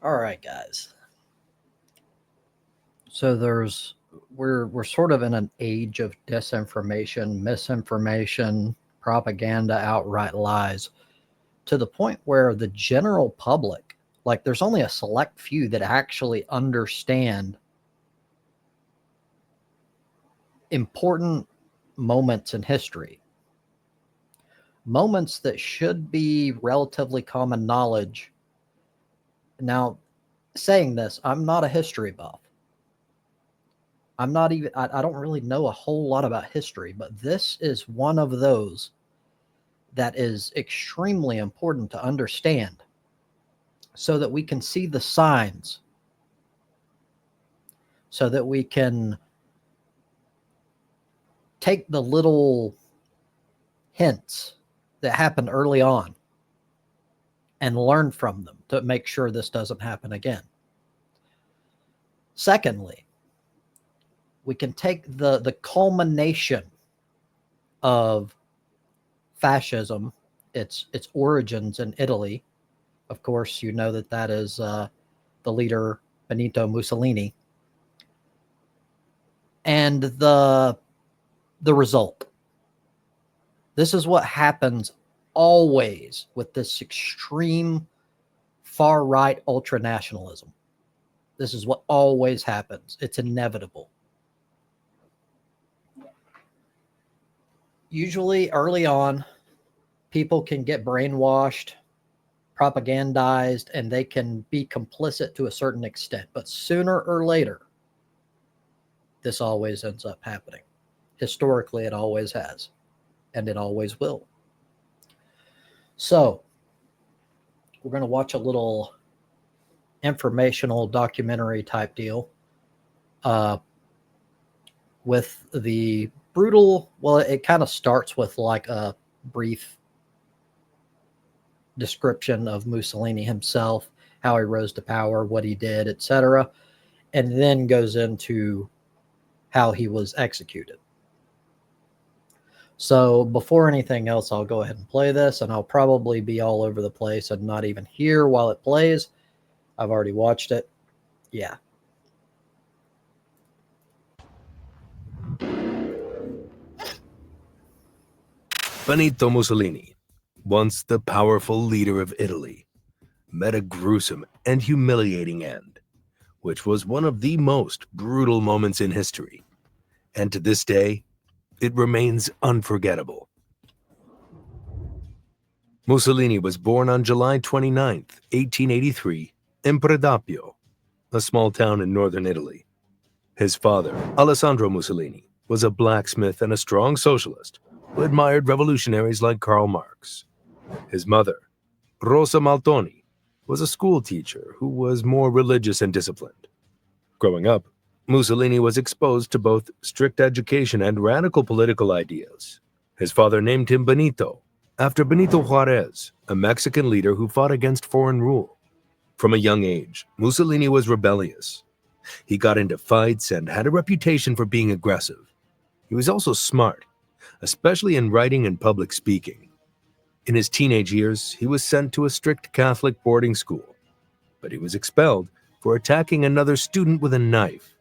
All right, guys. So we're sort of in an age of disinformation, misinformation, propaganda, outright lies, to the point where the general public, like there's only a select few that actually understand important moments in history. Moments that should be relatively common knowledge. Now, saying this, I'm not a history buff. I don't really know a whole lot about history, but this is one of those that is extremely important to understand so that we can see the signs, so that we can take the little hints that happened early on and learn from them to make sure this doesn't happen again. Secondly, we can take the culmination of fascism, its origins in Italy. Of course, you know that is the leader Benito Mussolini, and the result. This is what happens always with this extreme far right ultranationalism. This is what always happens. It's inevitable. Usually, early on, people can get brainwashed, propagandized, and they can be complicit to a certain extent. But sooner or later, this always ends up happening. Historically, it always has, and it always will. So, we're going to watch a little informational documentary type deal with the brutal. Well, it kind of starts with like a brief description of Mussolini himself, how he rose to power, what he did, etc., and then goes into how he was executed. So before anything else, I'll go ahead and play this, and I'll probably be all over the place and not even here while it plays. I've already watched it. Yeah. Benito Mussolini, once the powerful leader of Italy, met a gruesome and humiliating end, which was one of the most brutal moments in history. And to this day, it remains unforgettable. Mussolini was born on July 29, 1883, in Predappio, a small town in northern Italy. His father, Alessandro Mussolini, was a blacksmith and a strong socialist who admired revolutionaries like Karl Marx. His mother, Rosa Maltoni, was a school teacher who was more religious and disciplined. Growing up, Mussolini was exposed to both strict education and radical political ideas. His father named him Benito, after Benito Juarez, a Mexican leader who fought against foreign rule. From a young age, Mussolini was rebellious. He got into fights and had a reputation for being aggressive. He was also smart, especially in writing and public speaking. In his teenage years, he was sent to a strict Catholic boarding school, but he was expelled for attacking another student with a knife.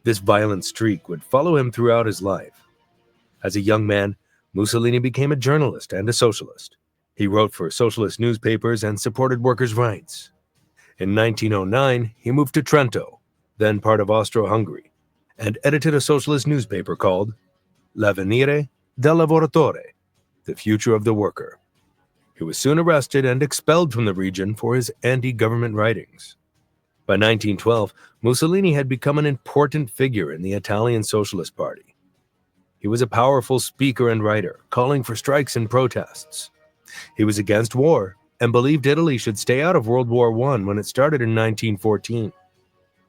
This violent streak would follow him throughout his life. As a young man, Mussolini became a journalist and a socialist. He wrote for socialist newspapers and supported workers' rights. In 1909, he moved to Trento, then part of Austro-Hungary, and edited a socialist newspaper called L'Avvenire del Lavoratore, the future of the worker. He was soon arrested and expelled from the region for his anti-government writings. By 1912, Mussolini had become an important figure in the Italian Socialist Party. He was a powerful speaker and writer, calling for strikes and protests. He was against war and believed Italy should stay out of World War I when it started in 1914.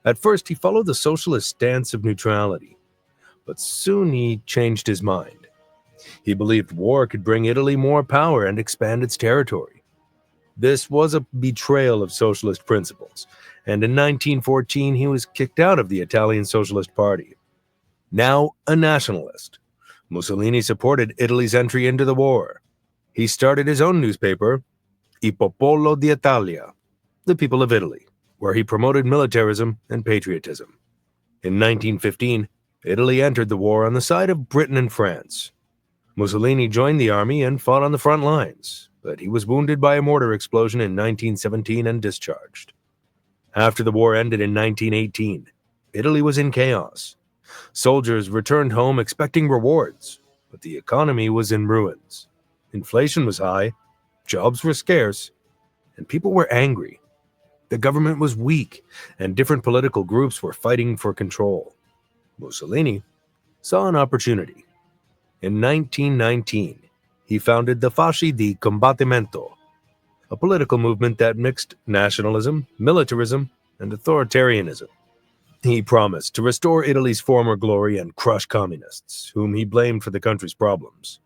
At first, he followed the socialist stance of neutrality, but soon he changed his mind. He believed war could bring Italy more power and expand its territory. This was a betrayal of socialist principles, and in 1914 he was kicked out of the Italian Socialist Party. Now a nationalist, Mussolini supported Italy's entry into the war. He started his own newspaper, Il Popolo d'Italia, the people of Italy, where he promoted militarism and patriotism. In 1915, Italy entered the war on the side of Britain and France. Mussolini joined the army and fought on the front lines, but he was wounded by a mortar explosion in 1917 and discharged. After the war ended in 1918, Italy was in chaos. Soldiers returned home expecting rewards, but the economy was in ruins. Inflation was high, jobs were scarce, and people were angry. The government was weak, and different political groups were fighting for control. Mussolini saw an opportunity. In 1919, he founded the Fasci di Combattimento, a political movement that mixed nationalism, militarism, and authoritarianism. He promised to restore Italy's former glory and crush communists, whom he blamed for the country's problems.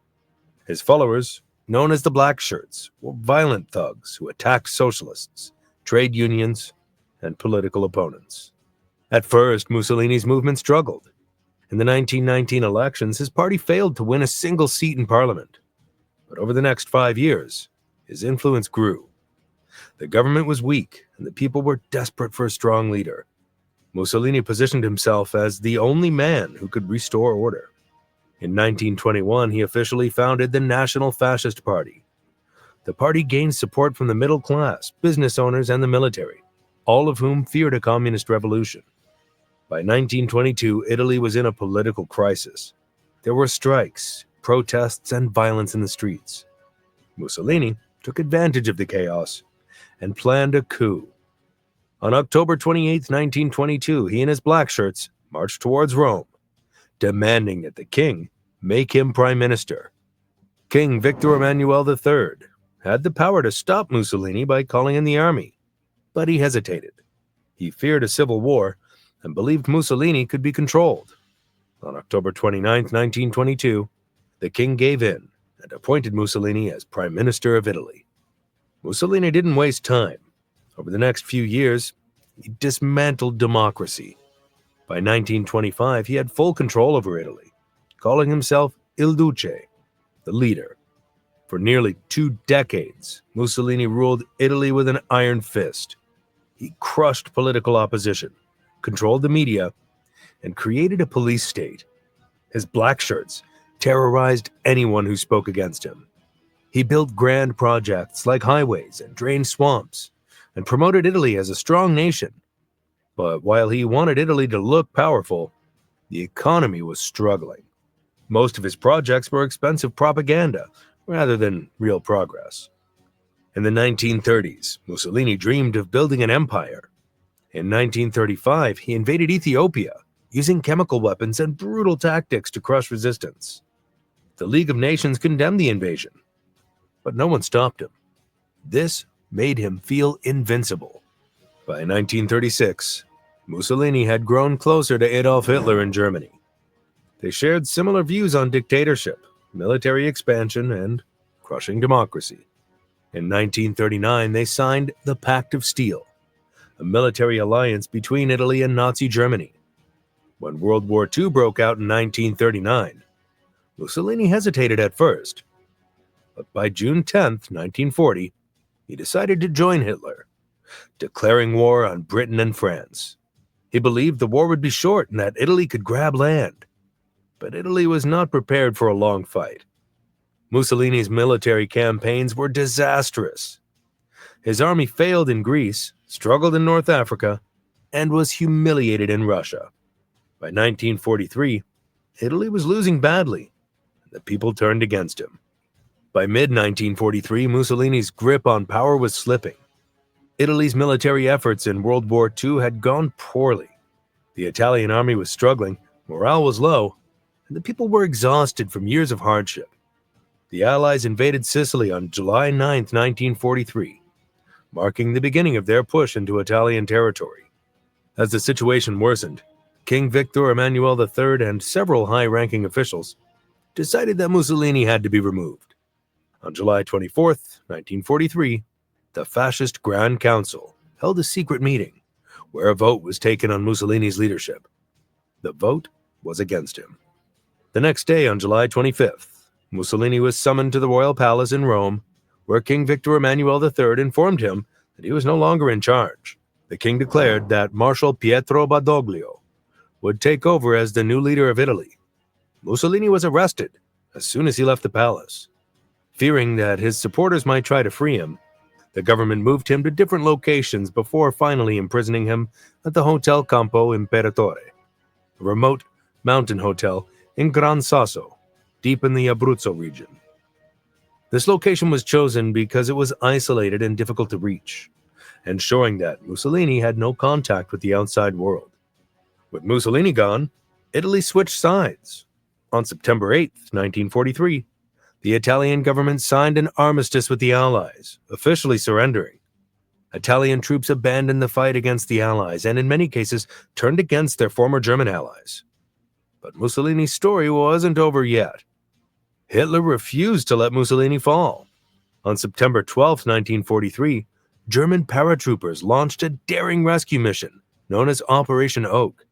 His followers, known as the Black Shirts, were violent thugs who attacked socialists, trade unions, and political opponents. At first, Mussolini's movement struggled. In the 1919 elections, his party failed to win a single seat in parliament. But over the next 5 years, his influence grew. The government was weak, and the people were desperate for a strong leader. Mussolini positioned himself as the only man who could restore order. In 1921, he officially founded the National Fascist Party. The party gained support from the middle class, business owners, and the military, all of whom feared a communist revolution. By 1922, Italy was in a political crisis. There were strikes, protests, and violence in the streets. Mussolini took advantage of the chaos and planned a coup. On October 28, 1922, he and his Black Shirts marched towards Rome, demanding that the king make him prime minister. King Victor Emmanuel III had the power to stop Mussolini by calling in the army, but he hesitated. He feared a civil war and believed Mussolini could be controlled. On October 29, 1922, the king gave in and appointed Mussolini as Prime Minister of Italy. Mussolini didn't waste time. Over the next few years, he dismantled democracy. By 1925, he had full control over Italy, calling himself Il Duce, the leader. For nearly 2 decades, Mussolini ruled Italy with an iron fist. He crushed political opposition, controlled the media, and created a police state. His Black Shirts terrorized anyone who spoke against him. He built grand projects like highways and drained swamps, and promoted Italy as a strong nation. But while he wanted Italy to look powerful, the economy was struggling. Most of his projects were expensive propaganda rather than real progress. In the 1930s, Mussolini dreamed of building an empire. In 1935, he invaded Ethiopia, using chemical weapons and brutal tactics to crush resistance. The League of Nations condemned the invasion, but no one stopped him. This made him feel invincible. By 1936, Mussolini had grown closer to Adolf Hitler in Germany. They shared similar views on dictatorship, military expansion, and crushing democracy. In 1939, they signed the Pact of Steel, a military alliance between Italy and Nazi Germany. When World War II broke out in 1939, Mussolini hesitated at first, but by June 10, 1940, he decided to join Hitler, declaring war on Britain and France. He believed the war would be short and that Italy could grab land. But Italy was not prepared for a long fight. Mussolini's military campaigns were disastrous. His army failed in Greece, struggled in North Africa, and was humiliated in Russia. By 1943, Italy was losing badly, and the people turned against him. By mid-1943, Mussolini's grip on power was slipping. Italy's military efforts in World War II had gone poorly. The Italian army was struggling, morale was low, and the people were exhausted from years of hardship. The Allies invaded Sicily on July 9, 1943, marking the beginning of their push into Italian territory. As the situation worsened, King Victor Emmanuel III and several high-ranking officials decided that Mussolini had to be removed. On July 24, 1943, the Fascist Grand Council held a secret meeting where a vote was taken on Mussolini's leadership. The vote was against him. The next day, on July 25th, Mussolini was summoned to the royal palace in Rome, where King Victor Emmanuel III informed him that he was no longer in charge. the king declared that Marshal Pietro Badoglio would take over as the new leader of Italy. Mussolini was arrested as soon as he left the palace. Fearing that his supporters might try to free him, the government moved him to different locations before finally imprisoning him at the Hotel Campo Imperatore, a remote mountain hotel in Gran Sasso, deep in the Abruzzo region. This location was chosen because it was isolated and difficult to reach, ensuring that Mussolini had no contact with the outside world. With Mussolini gone, Italy switched sides. On September 8, 1943, the Italian government signed an armistice with the Allies, officially surrendering. Italian troops abandoned the fight against the Allies and in many cases turned against their former German allies. But Mussolini's story wasn't over yet. Hitler refused to let Mussolini fall. On September 12, 1943, German paratroopers launched a daring rescue mission known as Operation Oak.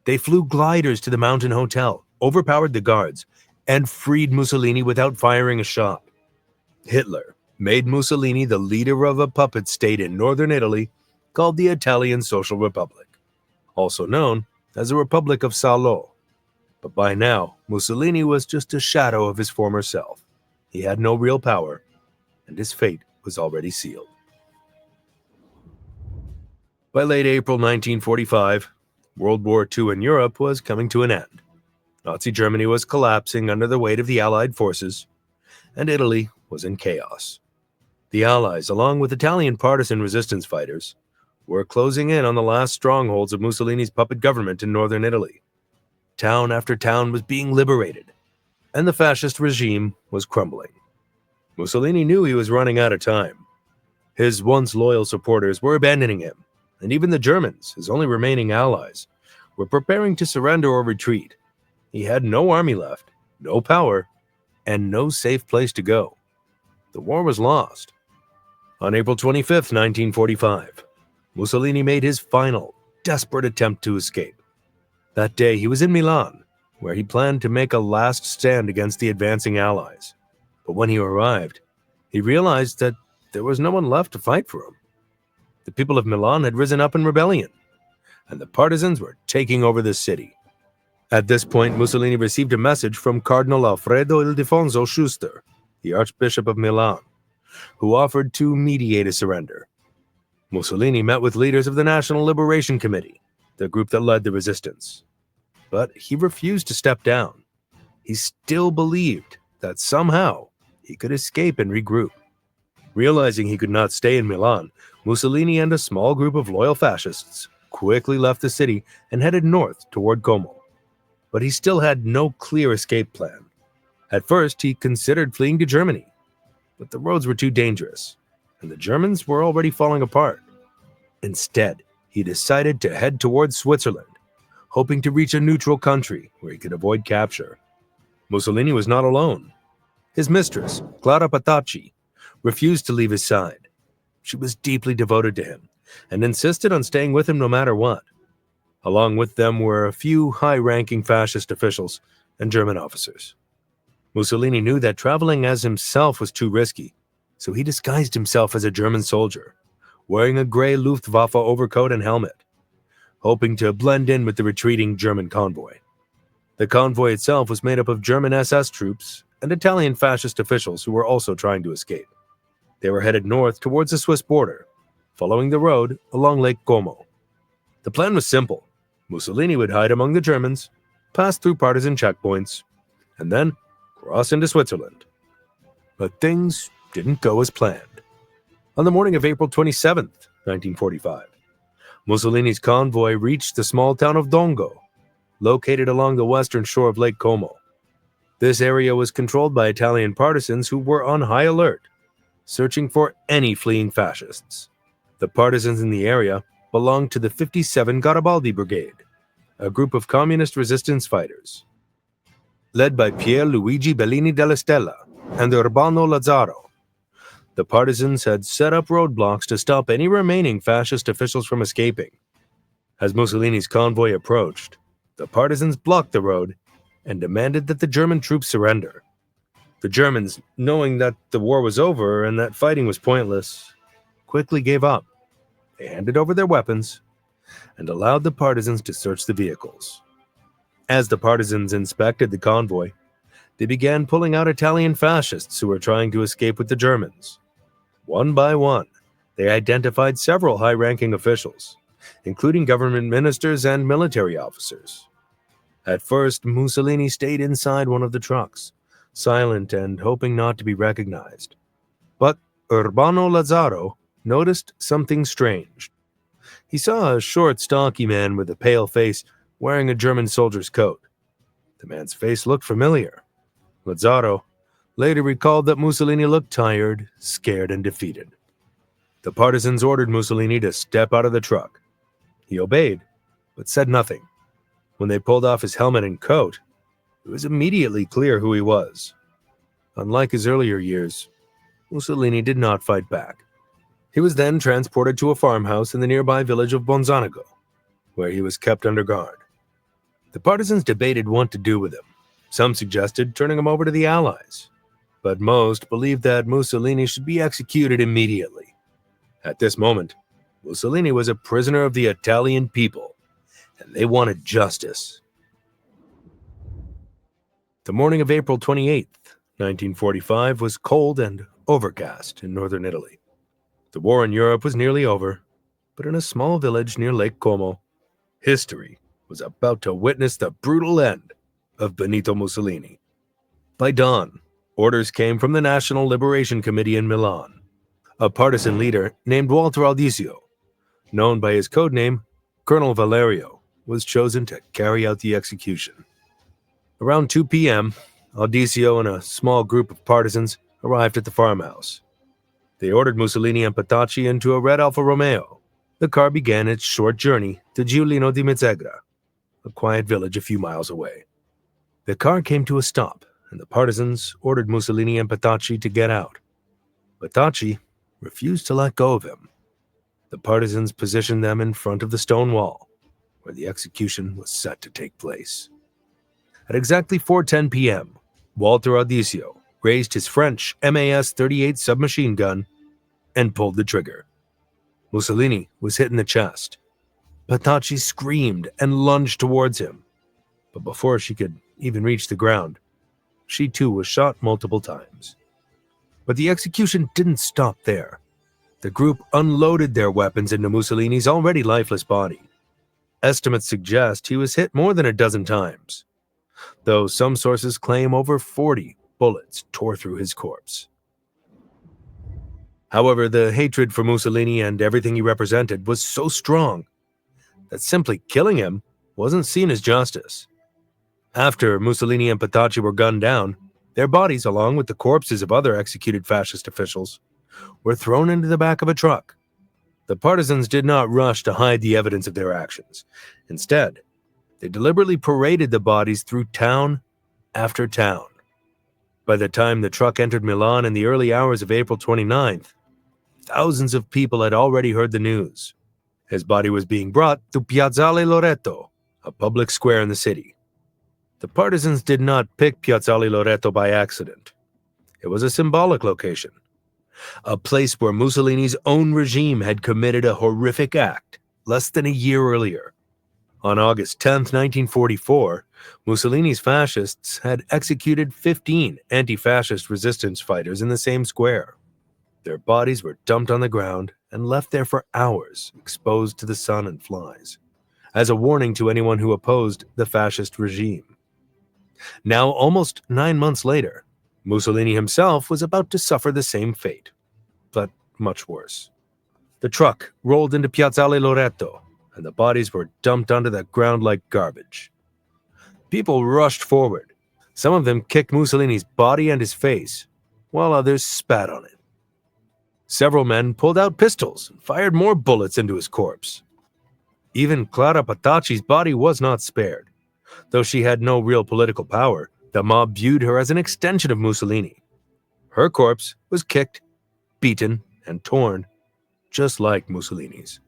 They flew gliders to the mountain hotel, overpowered the guards, and freed Mussolini without firing a shot. Hitler made Mussolini the leader of a puppet state in northern Italy called the Italian Social Republic, also known as the Republic of Salo. But by now, Mussolini was just a shadow of his former self. He had no real power, and his fate was already sealed. By late April 1945, World War II in Europe was coming to an end. Nazi Germany was collapsing under the weight of the Allied forces, and Italy was in chaos. The Allies, along with Italian partisan resistance fighters, were closing in on the last strongholds of Mussolini's puppet government in northern Italy. Town after town was being liberated, and the fascist regime was crumbling. Mussolini knew he was running out of time. His once loyal supporters were abandoning him, and even the Germans, his only remaining allies, were preparing to surrender or retreat. He had no army left, no power, and no safe place to go. The war was lost. On April 25, 1945, Mussolini made his final, desperate attempt to escape. That day, he was in Milan, where he planned to make a last stand against the advancing Allies. But when he arrived, he realized that there was no one left to fight for him. The people of Milan had risen up in rebellion, and the partisans were taking over the city. At this point, Mussolini received a message from Cardinal Alfredo Ildefonso Schuster, the Archbishop of Milan, who offered to mediate a surrender. Mussolini met with leaders of the National Liberation Committee, the group that led the resistance. But he refused to step down. He still believed that somehow he could escape and regroup. Realizing he could not stay in Milan, Mussolini and a small group of loyal fascists quickly left the city and headed north toward Como. But he still had no clear escape plan. At first, he considered fleeing to Germany, but the roads were too dangerous, and the Germans were already falling apart. Instead, he decided to head towards Switzerland, hoping to reach a neutral country where he could avoid capture. Mussolini was not alone. His mistress, Clara Petacci, refused to leave his side. She was deeply devoted to him and insisted on staying with him no matter what. Along with them were a few high-ranking fascist officials and German officers. Mussolini knew that traveling as himself was too risky, so he disguised himself as a German soldier, wearing a gray Luftwaffe overcoat and helmet, hoping to blend in with the retreating German convoy. The convoy itself was made up of German SS troops and Italian fascist officials who were also trying to escape. They were headed north towards the Swiss border, following the road along Lake Como. The plan was simple. Mussolini would hide among the Germans, pass through partisan checkpoints, and then cross into Switzerland. But things didn't go as planned. On the morning of April 27, 1945, Mussolini's convoy reached the small town of Dongo, located along the western shore of Lake Como. This area was controlled by Italian partisans who were on high alert, searching for any fleeing fascists. The partisans in the area belonged to the 57 Garibaldi Brigade, a group of communist resistance fighters, led by Pier Luigi Bellini della Stella and Urbano Lazzaro. The partisans had set up roadblocks to stop any remaining fascist officials from escaping. As Mussolini's convoy approached, the partisans blocked the road and demanded that the German troops surrender. The Germans, knowing that the war was over and that fighting was pointless, quickly gave up. They handed over their weapons and allowed the partisans to search the vehicles. As the partisans inspected the convoy, they began pulling out Italian fascists who were trying to escape with the Germans. One by one, they identified several high-ranking officials, including government ministers and military officers. At first, Mussolini stayed inside one of the trucks, silent and hoping not to be recognized. But Urbano Lazzaro noticed something strange. He saw a short, stocky man with a pale face wearing a German soldier's coat. The man's face looked familiar. Lazzaro later recalled that Mussolini looked tired, scared, and defeated. The partisans ordered Mussolini to step out of the truck. He obeyed, but said nothing. When they pulled off his helmet and coat, it was immediately clear who he was. Unlike his earlier years, Mussolini did not fight back. He was then transported to a farmhouse in the nearby village of Bonzanico, where he was kept under guard. The partisans debated what to do with him. Some suggested turning him over to the Allies, but most believed that Mussolini should be executed immediately. At this moment, Mussolini was a prisoner of the Italian people, and they wanted justice. The morning of April 28th, 1945 was cold and overcast in northern Italy. The war in Europe was nearly over, but in a small village near Lake Como, history was about to witness the brutal end of Benito Mussolini. By dawn, orders came from the National Liberation Committee in Milan. A partisan leader named Walter Aldisio, known by his code name Colonel Valerio, was chosen to carry out the execution. Around 2 p.m., Aldisio and a small group of partisans arrived at the farmhouse. They ordered Mussolini and Petacci into a red Alfa Romeo. The car began its short journey to Giulino di Mezzegra, a quiet village a few miles away. The car came to a stop, and the partisans ordered Mussolini and Petacci to get out. Petacci refused to let go of him. The partisans positioned them in front of the stone wall, where the execution was set to take place. At exactly 4:10 p.m., Walter Aldisio raised his French MAS-38 submachine gun and pulled the trigger. Mussolini was hit in the chest. Petacci screamed and lunged towards him, but before she could even reach the ground, she too was shot multiple times. But the execution didn't stop there. The group unloaded their weapons into Mussolini's already lifeless body. Estimates suggest he was hit more than a dozen times, though some sources claim over 40 bullets tore through his corpse. However, the hatred for Mussolini and everything he represented was so strong that simply killing him wasn't seen as justice. After Mussolini and Petacci were gunned down, their bodies, along with the corpses of other executed fascist officials, were thrown into the back of a truck. The partisans did not rush to hide the evidence of their actions. Instead, they deliberately paraded the bodies through town after town. By the time the truck entered Milan in the early hours of April 29th, thousands of people had already heard the news. His body was being brought to Piazzale Loreto, a public square in the city. The partisans did not pick Piazzale Loreto by accident. It was a symbolic location, a place where Mussolini's own regime had committed a horrific act less than a year earlier. On August 10, 1944, Mussolini's fascists had executed 15 anti-fascist resistance fighters in the same square. Their bodies were dumped on the ground and left there for hours, exposed to the sun and flies, as a warning to anyone who opposed the fascist regime. Now, almost 9 months later, Mussolini himself was about to suffer the same fate, but much worse. The truck rolled into Piazzale Loreto, and the bodies were dumped onto the ground like garbage. People rushed forward. Some of them kicked Mussolini's body and his face, while others spat on it. Several men pulled out pistols and fired more bullets into his corpse. Even Clara Petacci's body was not spared. Though she had no real political power, the mob viewed her as an extension of Mussolini. Her corpse was kicked, beaten, and torn, just like Mussolini's.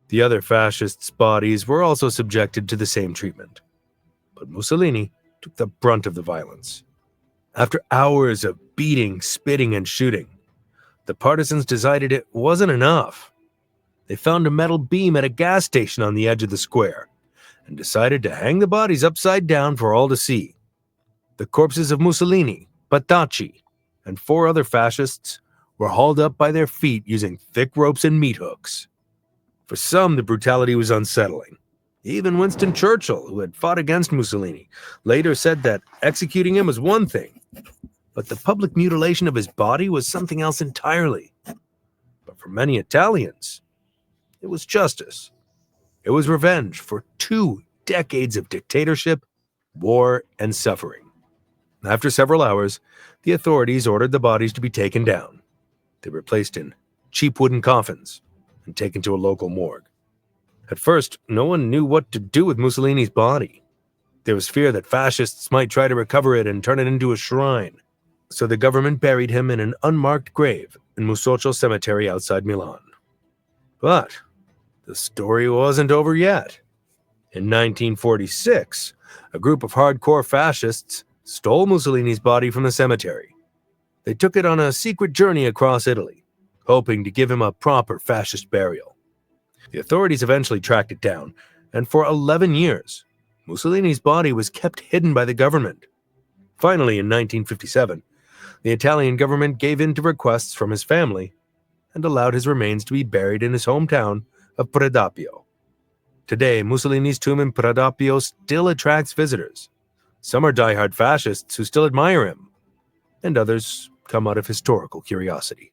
The other fascists' bodies were also subjected to the same treatment. But Mussolini took the brunt of the violence. After hours of beating, spitting, and shooting, the partisans decided it wasn't enough. they found a metal beam at a gas station on the edge of the square and decided to hang the bodies upside down for all to see. The corpses of Mussolini, Batacci, and 4 other fascists were hauled up by their feet using thick ropes and meat hooks. For some, the brutality was unsettling. Even Winston Churchill, who had fought against Mussolini, later said that executing him was one thing, but the public mutilation of his body was something else entirely. But for many Italians, it was justice. It was revenge for 2 decades of dictatorship, war, and suffering. After several hours, the authorities ordered the bodies to be taken down. They were placed in cheap wooden coffins and taken to a local morgue. At first, no one knew what to do with Mussolini's body. There was fear that fascists might try to recover it and turn it into a shrine. So the government buried him in an unmarked grave in Musoccio Cemetery outside Milan. But the story wasn't over yet. In 1946, a group of hardcore fascists stole Mussolini's body from the cemetery. They took it on a secret journey across Italy, hoping to give him a proper fascist burial. The authorities eventually tracked it down, and for 11 years, Mussolini's body was kept hidden by the government. Finally, in 1957, the Italian government gave in to requests from his family and allowed his remains to be buried in his hometown of Predappio. Today, Mussolini's tomb in Predappio still attracts visitors. Some are diehard fascists who still admire him, and others come out of historical curiosity.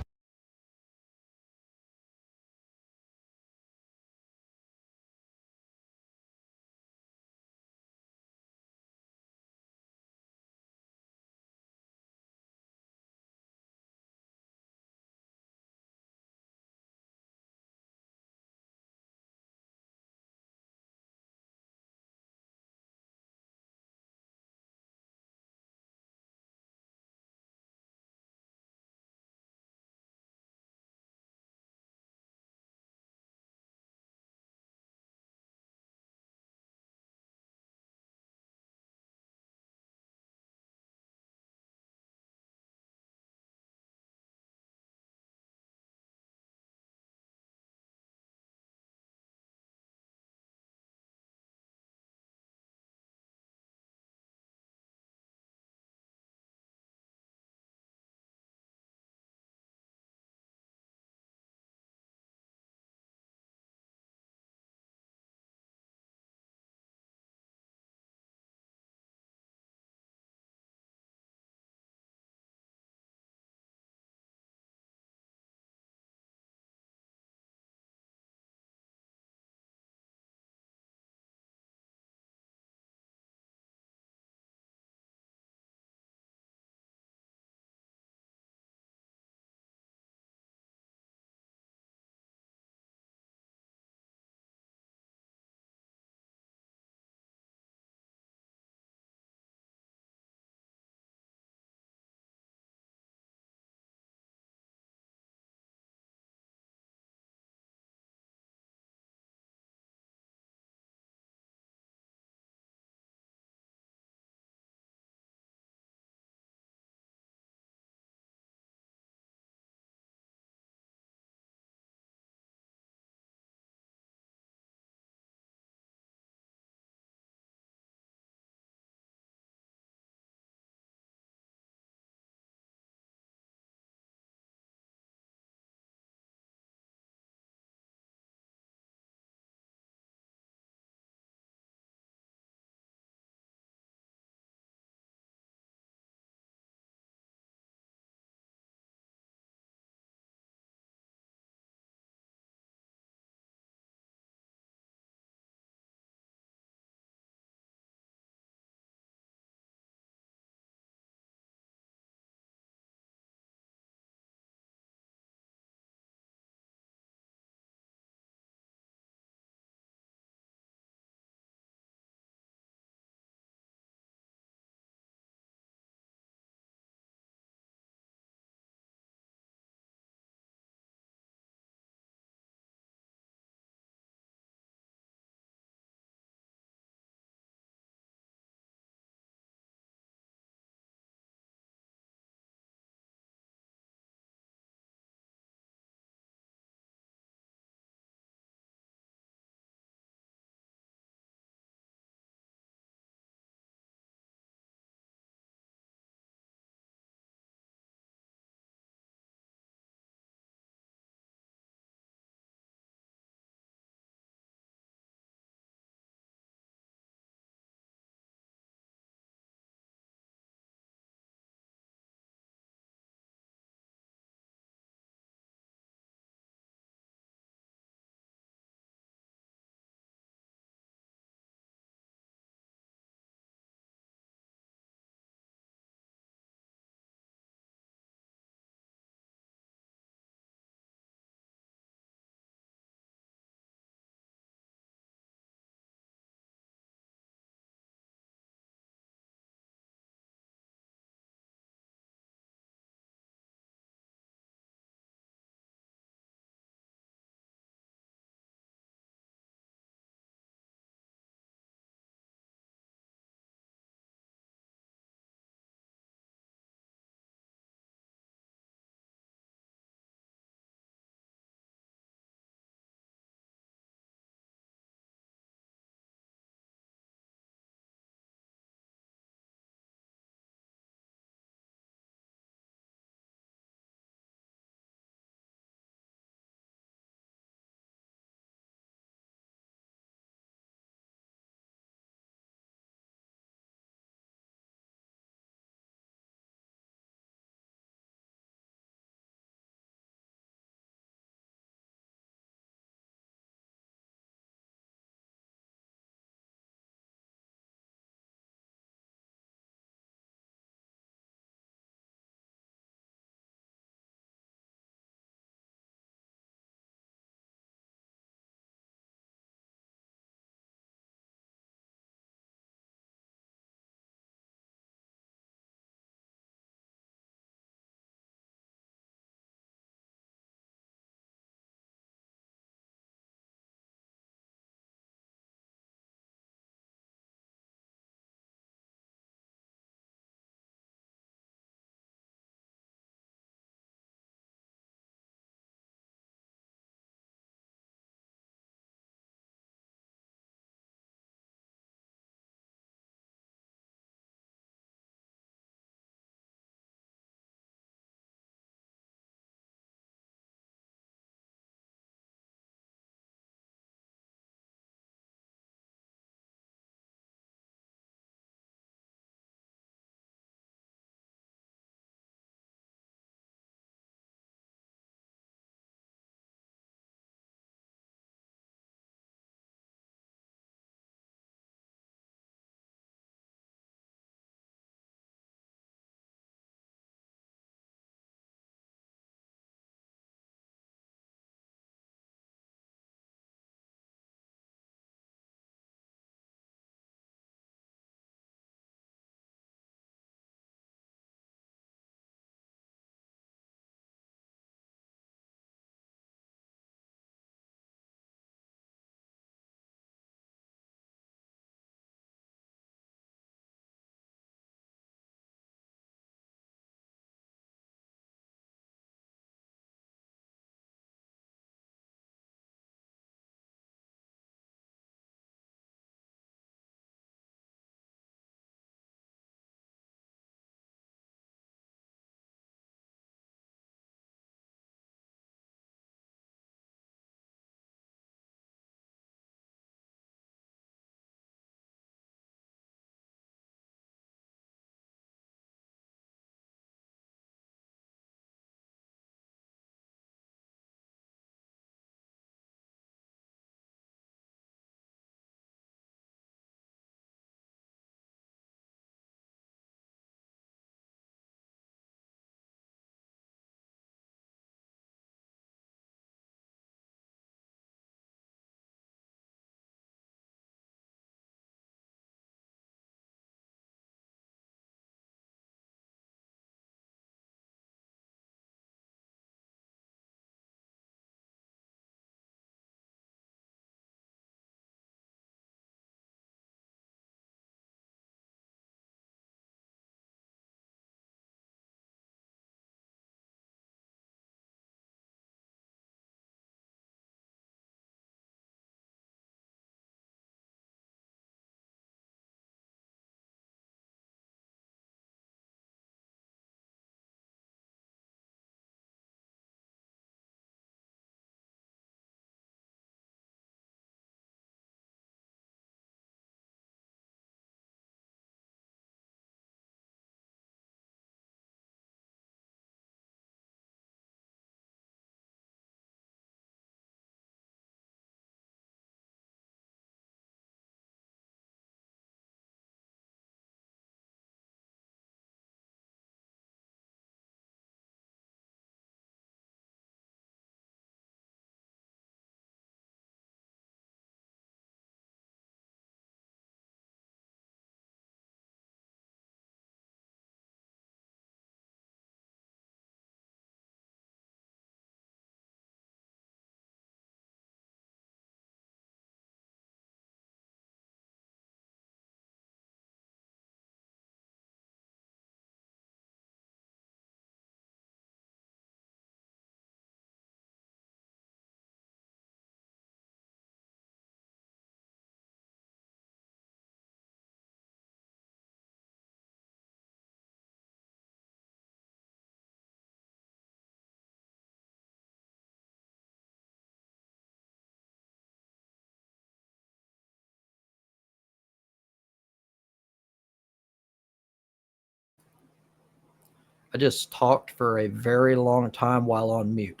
I just talked for a very long time while on mute.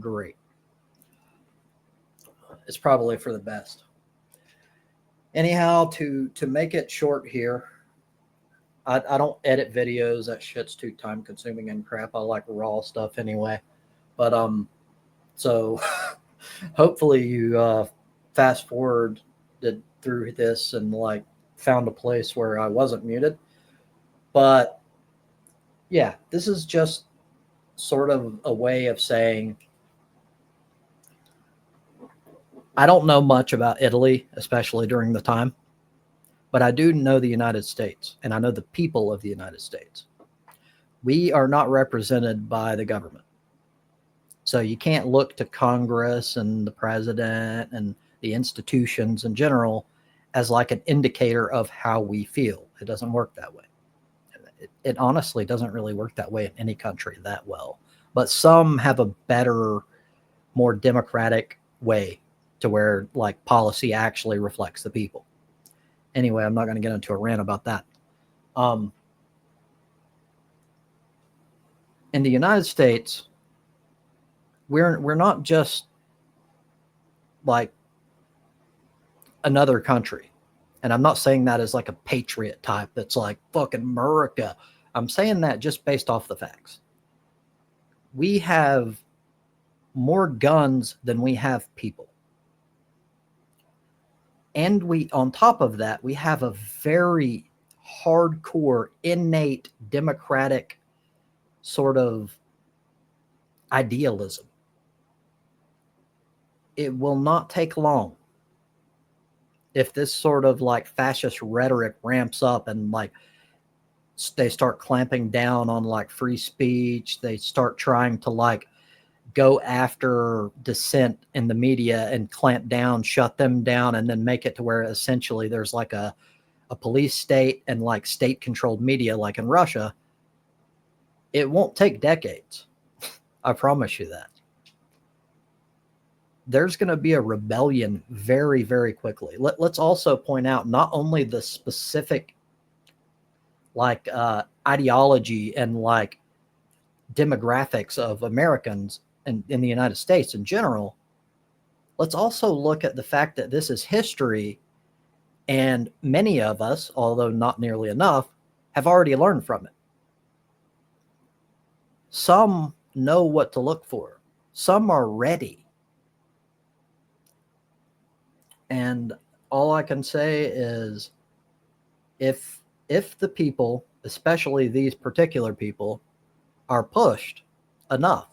Great. It's probably for the best. Anyhow, to make it short here, I don't edit videos. That shit's too time consuming and crap. I like raw stuff anyway. But so hopefully you fast forward through this and like found a place where I wasn't muted. But yeah, this is just sort of a way of saying I don't know much about Italy, especially during the time, but I do know the United States and I know the people of the United States. We are not represented by the government. So you can't look to Congress and the president and the institutions in general as like an indicator of how we feel. It doesn't work that way. It honestly doesn't really work that way in any country that well. But some have a better, more democratic way to where like policy actually reflects the people. Anyway, I'm not going to get into a rant about that. In the United States, we're not just like another country. And I'm not saying that as like a patriot type that's like fucking America. I'm saying that just based off the facts. We have more guns than we have people. And we, on top of that, we have a very hardcore, innate democratic sort of idealism. It will not take long if this sort of like fascist rhetoric ramps up and like they start clamping down on like free speech. They start trying to like go after dissent in the media and clamp down, shut them down, and then make it to where essentially there's like a police state and like state controlled media like in Russia. It won't take decades. I promise you that. There's going to be a rebellion very, very quickly. Let's also point out not only the specific like ideology and like demographics of Americans in the United States in general. Let's also look at the fact that this is history, and many of us, although not nearly enough, have already learned from it. Some know what to look for. Some are ready. And all I can say is if the people, especially these particular people, are pushed enough,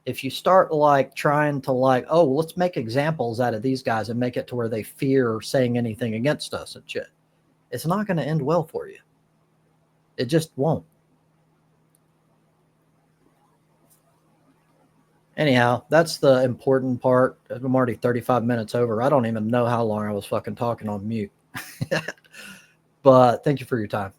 if you start like trying to like, oh, let's make examples out of these guys and make it to where they fear saying anything against us and shit, it's not going to end well for you. It just won't. Anyhow, that's the important part. I'm already 35 minutes over. I don't even know how long I was fucking talking on mute. But thank you for your time.